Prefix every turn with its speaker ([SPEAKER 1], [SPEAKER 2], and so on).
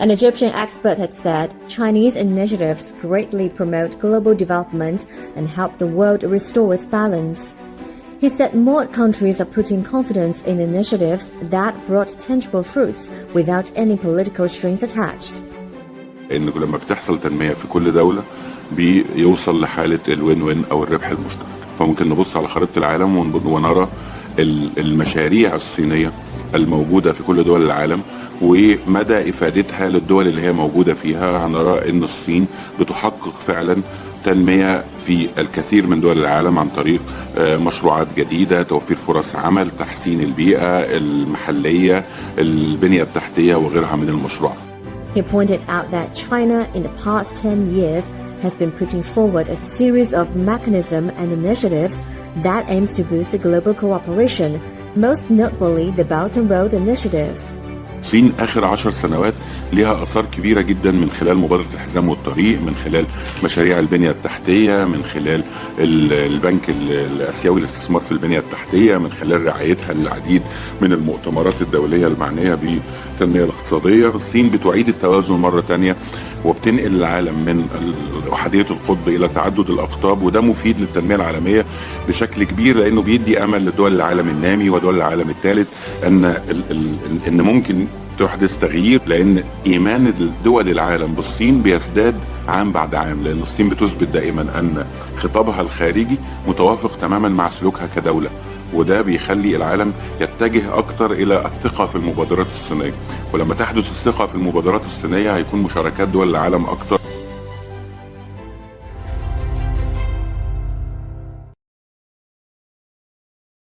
[SPEAKER 1] An Egyptian expert had said Chinese initiatives greatly promote global development and help the world restore its balance. He said more countries are putting confidence in initiatives that brought tangible fruits without any political strings attached.
[SPEAKER 2] إن لما بتحصل تنمية في كل دولة بيوصل لحالة الوين وين أو الربح المشترك. فممكن نبص على خريطة العالم ونرى المشاريع الصينية الموجودة في كل دول العالم ومدى إفادتها للدول اللي هي موجودة فيها. هنرى إن الصين بتحقق فعلا تنمية في الكثير من دول العالم عن طريق مشروعات جديدة، توفير فرص عمل، تحسين البيئة المحلية، البنية التحتية وغيرها من المشروعات.
[SPEAKER 1] He pointed out that China in the past 10 years has been putting forward a series of mechanisms and initiatives that aims to boost global cooperation, most notably the Belt and Road Initiative.
[SPEAKER 2] الصين آخر 10 سنوات لها آثار كبيرة جدا من خلال مبادرة الحزام والطريق، من خلال مشاريع البنية التحتية، من خلال البنك الآسيوي للاستثمار في البنية التحتية، من خلال رعايتها للعديد من المؤتمرات الدولية المعنية بالتنمية الاقتصادية. الصين بتعيد التوازن مرة تانية وبتنقل العالم من أحادية القطب إلى تعدد الأقطاب، وده مفيد للتنمية العالمية بشكل كبير لأنه بيدي أمل لدول العالم النامي ودول العالم الثالث أن ممكن تحدث تغيير، لأن إيمان دول العالم بالصين بيزداد عام بعد عام، لأن الصين بتثبت دائما أن خطابها الخارجي متوافق تماما مع سلوكها كدولة، وده بيخلي العالم يتجه أكتر إلى الثقة في المبادرات الصينية. ولما تحدث الثقة في المبادرات الصينية هيكون مشاركات دول العالم أكتر